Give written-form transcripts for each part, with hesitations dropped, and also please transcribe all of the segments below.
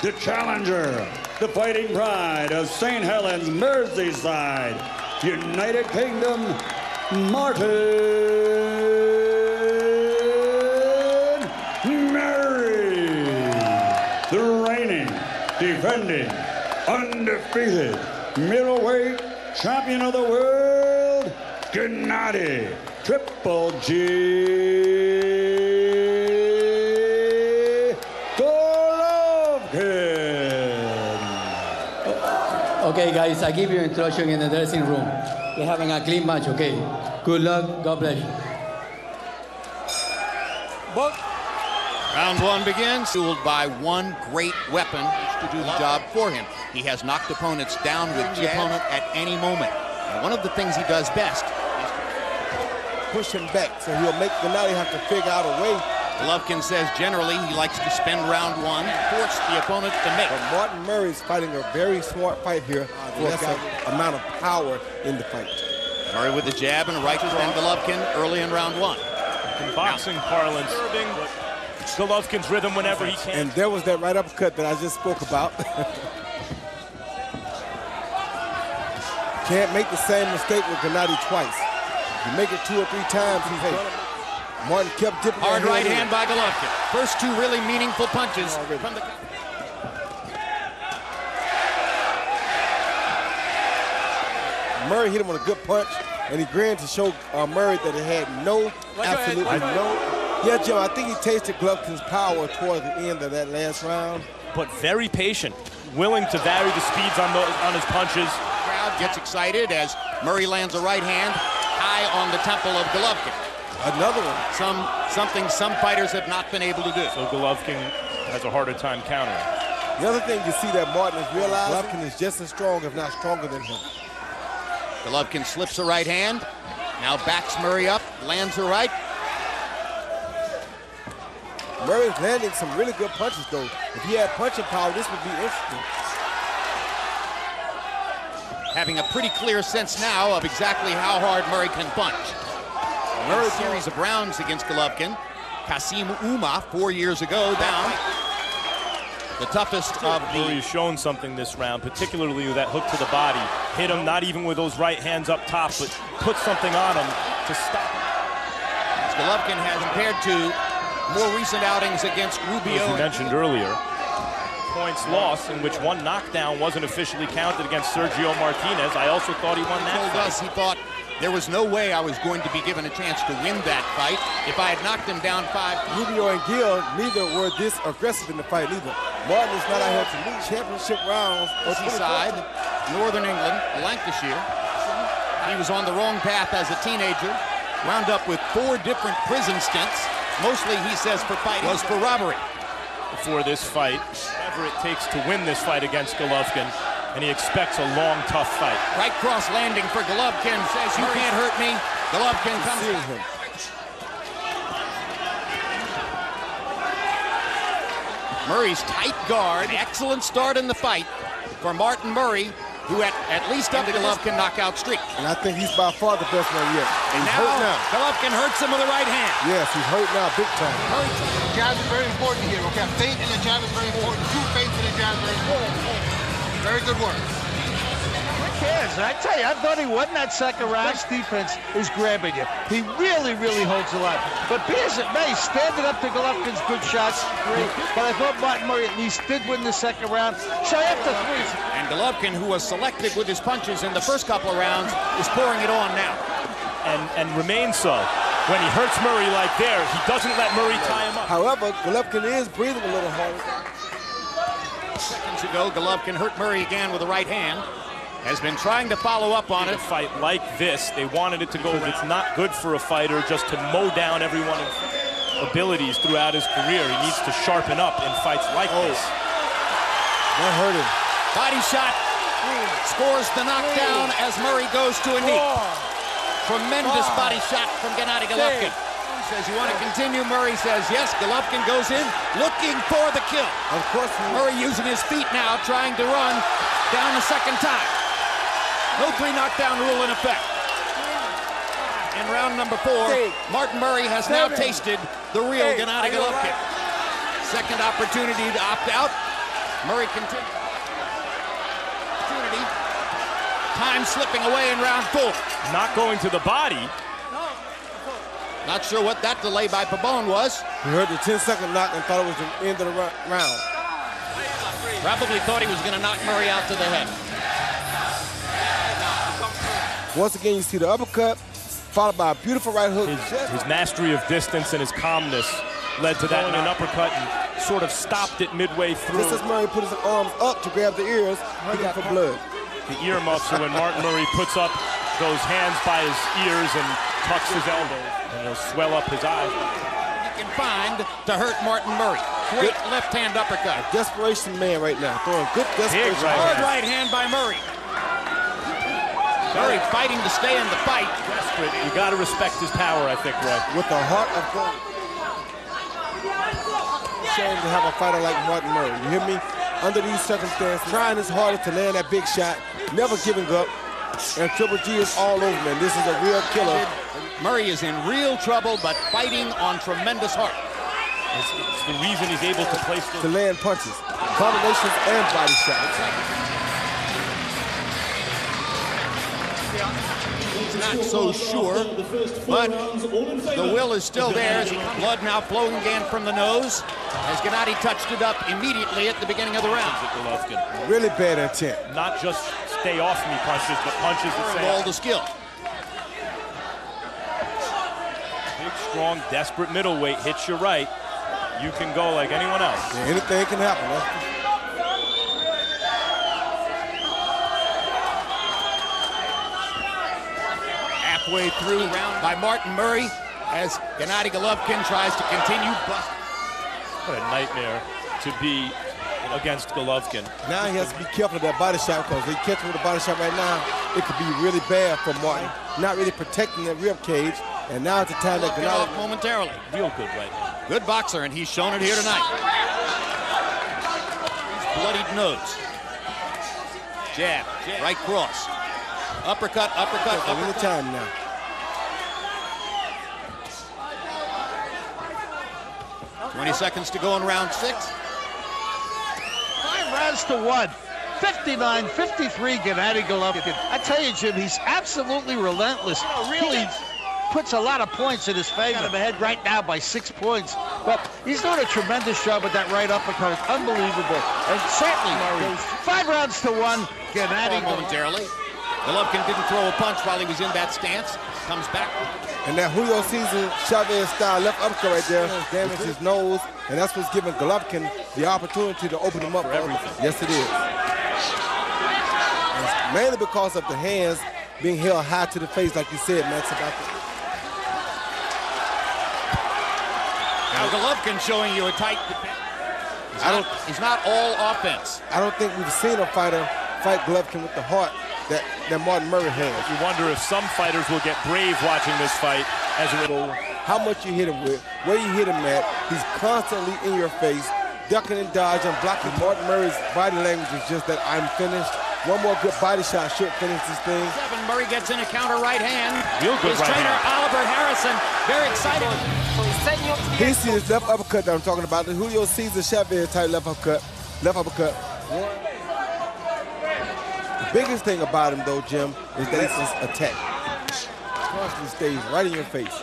the challenger, the fighting pride of St. Helens, Merseyside, United Kingdom, Martin Murray, the reigning, defending, undefeated middleweight champion of the world, Gennady Triple G Golovkin. Okay, guys, I give you instruction in the dressing room. We're having a clean match, okay? Good luck. God bless you. Round one begins, fueled by one great weapon to do the job for him. He has knocked opponents down with the opponent at any moment. And one of the things he does best is push him back, so he'll make Gennady have to figure out a way. Golovkin says generally he likes to spend round one, force the opponent to make. But Martin Murray's fighting a very smart fight here. Less amount of power in the fight. Murray with the jab and a right hand Golovkin early in round one. In boxing parlance, Golovkin's rhythm whenever he can. And there was that right uppercut that I just spoke about. Can't make the same mistake with Gennady twice. You make it 2 or 3 times, he's done it. Martin kept dipping. Hard right hand by Golovkin. First 2 really meaningful punches from the... Murray hit him with a good punch, and he grinned to show Murray that he had absolutely no. Yeah, Jim, I think he tasted Golovkin's power toward the end of that last round. But very patient, willing to vary the speeds on his punches. The crowd gets excited as Murray lands a right hand high on the temple of Golovkin. Another one. Something some fighters have not been able to do. So Golovkin has a harder time countering. The other thing you see that Martin is realizing, Golovkin is just as strong, if not stronger than him. Golovkin slips a right hand, now backs Murray up, lands a right. Murray's landing some really good punches, though. If he had punching power, this would be interesting. Having a pretty clear sense now of exactly how hard Murray can punch. Murray's series of rounds against Golovkin. Kasim Uma 4 years ago down. The toughest of the... Murray's shown something this round, particularly with that hook to the body. Hit him not even with those right hands up top, but put something on him to stop him. As Golovkin has compared to more recent outings against Rubio. As you mentioned earlier, points lost in which one knockdown wasn't officially counted against Sergio Martinez. I also thought he won that fight. He thought there was no way I was going to be given a chance to win that fight if I had knocked him down 5. Rubio and Gill, neither were this aggressive in the fight either. Martin is not out here to lose championship rounds. Side, Northern England, Lancashire. He was on the wrong path as a teenager, wound up with 4 different prison stints. Mostly, he says, for fighting was for robbery. Before this fight, whatever it takes to win this fight against Golovkin, and he expects a long, tough fight. Right cross landing for Golovkin, says, you can't hurt me. Golovkin comes in. Murray's tight guard, excellent start in the fight for Martin Murray, who at least up the Golovkin knockout streak. And I think he's by far the best one yet. And he's now, hurt now. Golovkin hurts him with a right hand. Yes, he's hurt now big time. The jab is very important here, okay? Feint in the jab is very important. 2 feints in the jab is very important. Very good work. Quick hands. I tell you, I thought he won that second round. His defense is grabbing you. He really, really holds a lot. But be as it may, standing up to Golovkin's good shots, great. But I thought Martin Murray at least did win the second round. So after 3. And Golovkin, who was selective with his punches in the first couple of rounds, is pouring it on now. And remains so. When he hurts Murray like there, he doesn't let Murray tie him up. However, Golovkin is breathing a little harder. Seconds ago, Golovkin hurt Murray again with a right hand. Has been trying to follow up on it. A fight like this, they wanted it to go. It's not good for a fighter just to mow down everyone's abilities throughout his career. He needs to sharpen up in fights like this. That hurt him. Body shot scores the knockdown as Murray goes to a knee. Tremendous body shot from Gennady Golovkin. Says, you want to continue? Murray says, yes. Golovkin goes in, looking for the kill. Of course. Murray using his feet now, trying to run down the second time. No 3 knockdown rule in effect. In round number 4, Martin Murray has now tasted the real Gennady Golovkin. Second opportunity to opt out. Murray continues. Time slipping away in round 4. Not going to the body. Not sure what that delay by Pabon was. He heard the 10-second knock and thought it was the end of the round. Probably thought he was going to knock Murray out to the head. Once again, you see the uppercut, followed by a beautiful right hook. His mastery of distance and his calmness led to that in an uppercut and sort of stopped it midway through. Just as Murray put his arms up to grab the ears, he got for blood. The earmuffs, so when Martin Murray puts up those hands by his ears and tucks his elbows, and he'll swell up his eyes. He can find to hurt Martin Murray. Great left-hand uppercut. Desperation man right now, throwing good desperation. Hard right hand by Murray. Murray fighting to stay in the fight. Desperate. You got to respect his power, I think, Roy. With the heart of gold. Shame to have a fighter like Martin Murray. You hear me? Under these circumstances, trying his hardest to land that big shot, never giving up. And Triple G is all over, man. This is a real killer. Murray is in real trouble, but fighting on tremendous heart. It's the reason he's able to place to land punches, combinations, and body shots. He's not so sure, but the will is still there. Blood now flowing again from the nose, as Gennady touched it up immediately at the beginning of the round. Really bad intent. Not just stay off me punches, but punches that say all the skill. Big, strong, desperate middleweight hits you right. You can go like anyone else. Yeah, anything can happen. Halfway through round by Martin Murray as Gennady Golovkin tries to continue busting. What a nightmare to be against Golovkin. Now he has to be careful of that body shot, because if he catches him with a body shot right now, it could be really bad for Martin. Not really protecting that rib cage, and now it's the time that Gennady off momentarily. Real good right now. Good boxer, and he's shown it here tonight. He's bloodied nose. Jab, right cross. Uppercut, uppercut, uppercut. Any time now. $20 seconds to go in round 6. 5 rounds to 1. 59-53, Gennady Golovkin. I tell you, Jim, he's absolutely relentless. Really puts a lot of points in his favor. Got him ahead right now by 6 points. But he's doing a tremendous job with that right uppercut. It's unbelievable. And certainly, 5 rounds to 1, Gennady momentarily. Golovkin didn't throw a punch while he was in that stance. Comes back. And that Julio Cesar Chavez style left uppercut right there damaged his nose, and that's what's giving Golovkin the opportunity to open him up for everything. Yes, it is. And it's mainly because of the hands being held high to the face, like you said, Max, about the... Now Golovkin showing you a tight defense. He's not all offense. I don't think we've seen a fighter fight Golovkin with the heart that Martin Murray has. You wonder if some fighters will get brave watching this fight as a result. How much you hit him with, where you hit him at. He's constantly in your face, ducking and dodging, blocking. Martin Murray's body language is just that I'm finished. One more good body shot should finish this thing. Murray gets in a counter right hand. Real good His right trainer, hand. Oliver Harrison, very excited. He sees his left uppercut that I'm talking about, the Julio Cesar Chavez type left uppercut. Left uppercut. The biggest thing about him, though, Jim, is that it's his attack. Constantly stays right in your face.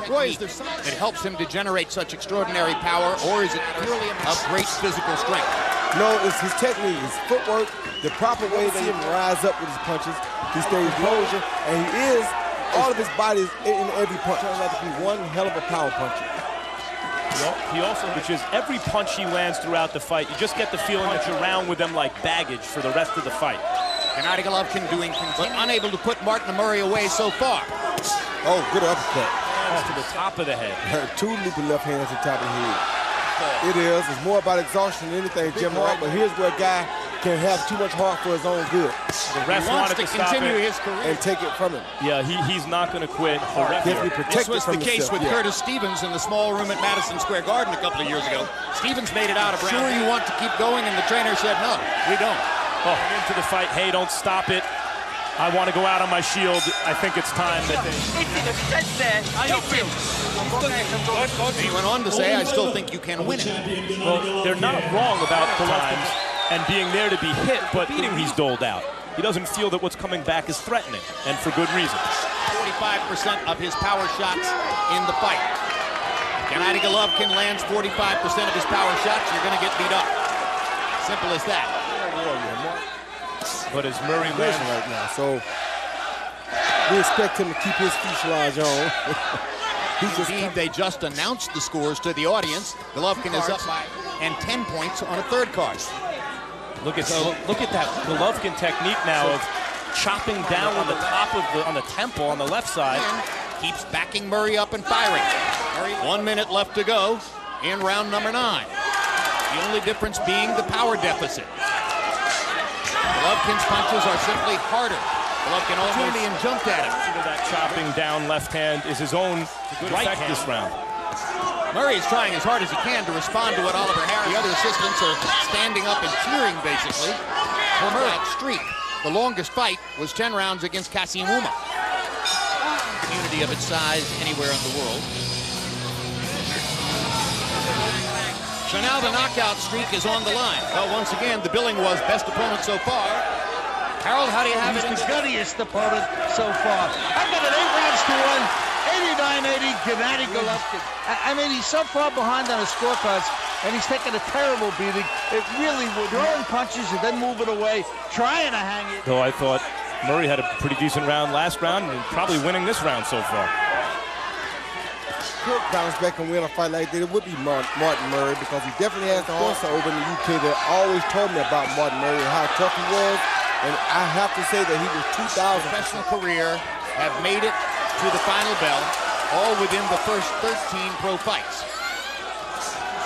Roy, is there something that helps him to generate such extraordinary power, or is it purely of great physical strength? No, it's his technique, his footwork, the proper way to see him rise up with his punches. He stays closure, and he is, all of his body is in every punch. Turns out to be one hell of a power puncher. He also, which is every punch he lands throughout the fight, you just get the feeling that you're around with them like baggage for the rest of the fight. Gennady Golovkin doing, but unable to put Martin Murray away so far. Oh, good uppercut. To the top of the head. Two loopy left hands on top of the head. It is. It's more about exhaustion than anything, Jim. But here's where a guy can have too much heart for his own good. The ref wanted to continue his career and take it from him. Yeah, he's not going to quit. This was the case with Curtis Stevens in the small room at Madison Square Garden a couple of years ago. Stevens made it out of round. Sure, you want to keep going, and the trainer said no, we don't. Oh, into the fight. Hey, don't stop it. I want to go out on my shield. I think it's time that they... He went on to say, I still think you can win it. Well, they're not wrong about times and being there to be hit, but beating he's doled out. He doesn't feel that what's coming back is threatening, and for good reason. 45% of his power shots in the fight. Gennady Golovkin lands 45% of his power shots, you're going to get beat up. Simple as that. But as Murray lands right now, so we expect him to keep his fuselage on. Indeed, they just announced the scores to the audience. Golovkin is up by 10 points on a third card. Look at that Golovkin technique now of chopping down on the top of on the temple on the left side. And keeps backing Murray up and firing. 1 minute left to go in round number 9. The only difference being the power deficit. Golovkin's punches are simply harder. Golovkin almost and jumped at him. That chopping down left hand is his own right hand this round. Murray is trying as hard as he can to respond to what Oliver Harris, the other assistants are standing up and cheering, basically, for Murray. Streak. The longest fight was 10 rounds against Kasim Uma. Community of its size anywhere in the world. So now the knockout streak is on the line. Well, once again, the billing was best opponent so far. Harold, how do you have it? He's the guttiest opponent so far. I've got it 8 rounds to 1. 89-80, Gennady Golovkin. I mean, he's so far behind on his scorecards, and he's taking a terrible beating. It really would throwing punches and then moving away, trying to hang it. Though I thought Murray had a pretty decent round last round and probably winning this round so far. Could bounce back and win a fight like that, it would be Martin Murray, because he definitely has the sponsor over in the UK that always told me about Martin Murray and how tough he was. And I have to say that he was 2,000. Professional career, have made it to the final bell, all within the first 13 pro fights.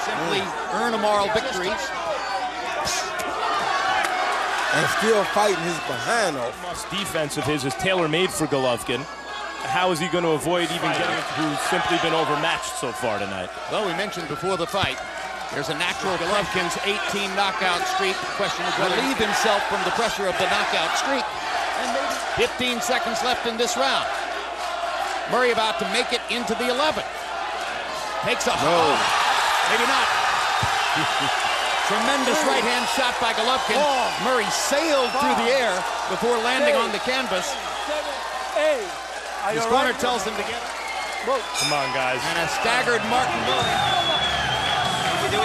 Simply earn a moral victories. And still fighting his behind off. Defense of his is tailor-made for Golovkin. How is he going to avoid even getting it who's simply been overmatched so far tonight? Well, we mentioned before the fight, there's a natural Golovkin's 18 knockout streak. The question is whether relieve himself from the pressure of the knockout streak. And maybe 15 seconds left in this round. Murray about to make it into the 11th. Takes a maybe not. Tremendous right-hand shot by Golovkin. Murray sailed through the air before landing on the canvas. His corner tells him to get it. Come on, guys. And a staggered Martin Murray. The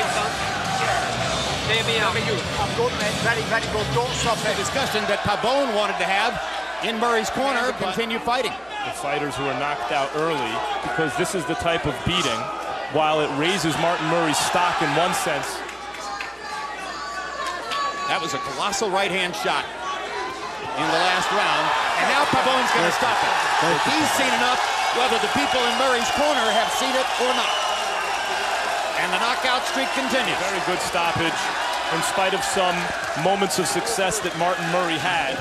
discussion that Pabon wanted to have in Murray's corner continue fighting. The fighters who are knocked out early, because this is the type of beating, while it raises Martin Murray's stock in one sense. That was a colossal right-hand shot in the last round. And now Pabon's going to stop it. He's seen enough, whether the people in Murray's corner have seen it or not. And the knockout streak continues. Very good stoppage, in spite of some moments of success that Martin Murray had.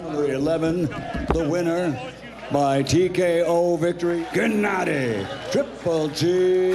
Number 11, the winner by TKO victory, Gennady Triple G.